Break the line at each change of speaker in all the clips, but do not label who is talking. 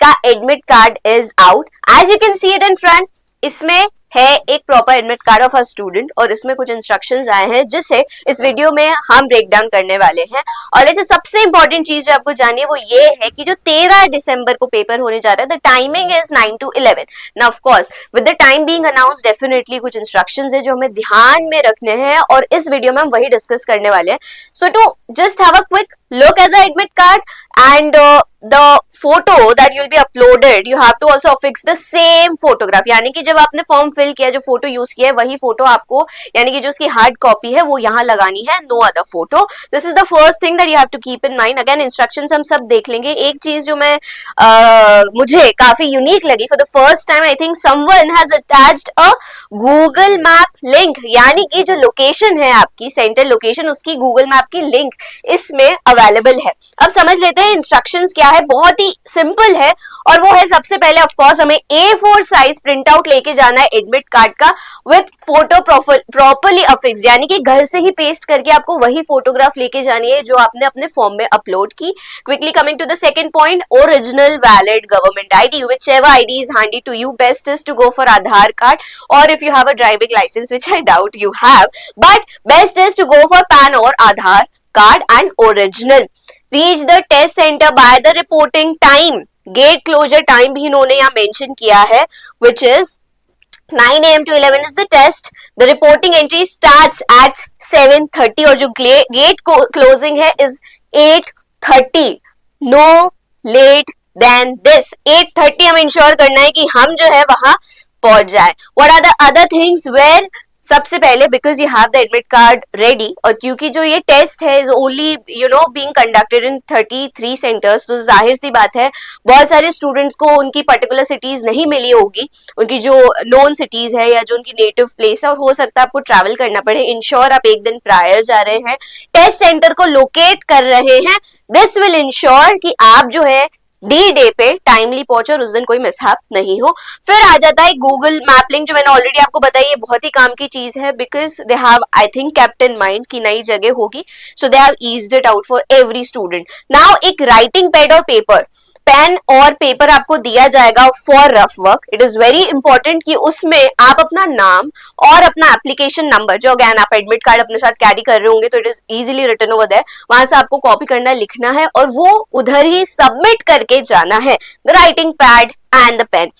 का admit card is out. As you can see it in front, इसमें है एक proper admit card of a student और इसमें कुछ इंस्ट्रक्शंस आए हैं जिससे इस वीडियो में हम ब्रेक डाउन करने वाले हैं। और जो सबसे इंपॉर्टेंट चीज जो आपको जाननी है वो ये है कि जो 13 दिसंबर को पेपर होने जा रहा है, the timing is 9 to 11। Now of course with the time being announced, definitely कुछ इंस्ट्रक्शंस है जो हमें ध्यान में रखने हैं और इस वीडियो में हम वही डिस्कस करने वाले हैं। So to just have a quick look at the admit card and the photo that you'll be uploaded, you have to also affix the same photograph। यानी कि जब आपने फॉर्म फिल किया, जो फोटो यूज किया है वही फोटो आपको, यानी कि जो उसकी हार्ड कॉपी है वो यहाँ लगानी है, no other photo. This is the first thing that you have to keep in mind. Again instructions हम सब देख लेंगे। एक चीज जो मैं मुझे काफी यूनिक लगी, for the first time I think someone has attached a Google map link, यानी कि जो लोकेशन है आपकी सेंटर लोकेशन, उसकी गूगल मैप की लिंक इसमें अवेलेबल है। अब समझ लेते हैं इंस्ट्रक्शंस क्या है। बहुत ही सिंपल है और वो है, सबसे पहले ऑफ कोर्स हमें A4 साइज प्रिंट आउट लेके जाना है एडमिट कार्ड का विद फोटो प्रॉपर्ली अफिक्स्ड, यानी कि घर से ही पेस्ट करके आपको वही फोटोग्राफ लेके जानी है जो आपने अपने फॉर्म में अपलोड की। Quickly coming to the second point, original valid government ID, whichever ID is handy to you, best is to go for Aadhaar card, or if you have a driving license, which I doubt you have, but best is to go for PAN or Aadhaar card and original। Reach the test center by the reporting time। Gate closure time भी इन्होंने यहाँ mention किया है, which is 9 AM to 11 is the test। The reporting entry starts at 7:30 और जो gate closing है is 8:30। No late than this। 8:30 हमें ensure करना है कि हम जो है वहां पहुंच जाए। What are the other things where? सबसे पहले because you have the admit card ready, और क्योंकि जो ये टेस्ट है is only being conducted in 33 centres, तो जाहिर सी बात है बहुत सारे स्टूडेंट्स को उनकी पर्टिकुलर सिटीज नहीं मिली होगी, उनकी जो नोन सिटीज है या जो उनकी नेटिव प्लेस है, और हो सकता है आपको ट्रैवल करना पड़े। इंश्योर आप एक दिन प्रायर जा रहे हैं, टेस्ट सेंटर को लोकेट कर रहे हैं। दिस विल इंश्योर कि आप जो है डी डे पे टाइमली पहुंचे और उस दिन कोई मिसहैप नहीं हो। फिर आ जाता है गूगल मैप लिंक, जो मैंने ऑलरेडी आपको बताई, ये बहुत ही काम की चीज है because they have I think kept in mind की नई जगह होगी, so they have eased it out for every student. Now एक राइटिंग पैड और पेपर, पेन और पेपर आपको दिया जाएगा for rough work. It is very important कि उसमें आप अपना नाम और अपना एप्लीकेशन नंबर, जो अगेन आप एडमिट कार्ड अपने साथ कैरी कर रहे होंगे तो it is easily written over there, वहां से आपको कॉपी करना, लिखना है और वो उधर ही सबमिट करके जाना है, the writing pad and the pen.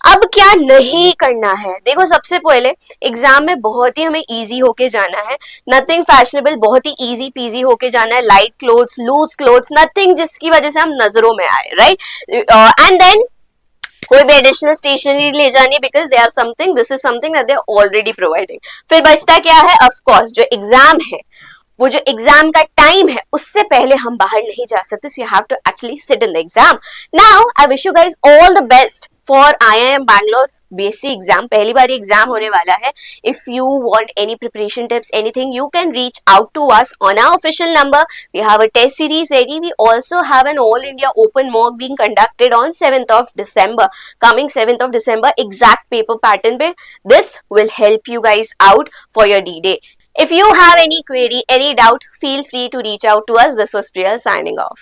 अब क्या नहीं करना है, देखो सबसे पहले एग्जाम में बहुत ही हमें इजी होके जाना है, नथिंग फैशनेबल, बहुत ही इजी पीजी होके जाना है, light clothes, loose clothes, nothing जिसकी वजह से हम नजरों में आए, राइट। एंड देन कोई भी एडिशनल स्टेशनरी ले जानी, because they are something, this is something that they are already providing. फिर बचता क्या है, ऑफ कोर्स जो एग्जाम है, वो जो एग्जाम का टाइम है उससे पहले हम बाहर नहीं जा सकते, so you have to actually sit in the exam. Now I wish you guys all the best for IIM Bangalore BSc exam. पहली बार एग्जाम होने वाला है। If you want any preparation tips, anything, you can reach out to us on our official number. We have a test series ready। We also have an all India open mock being conducted on 7th of December, coming 7th of December, exact paper pattern पे। This will help you guys out for your D-Day। If you have any query, any doubt, feel free to reach out to us। This was Priya signing off.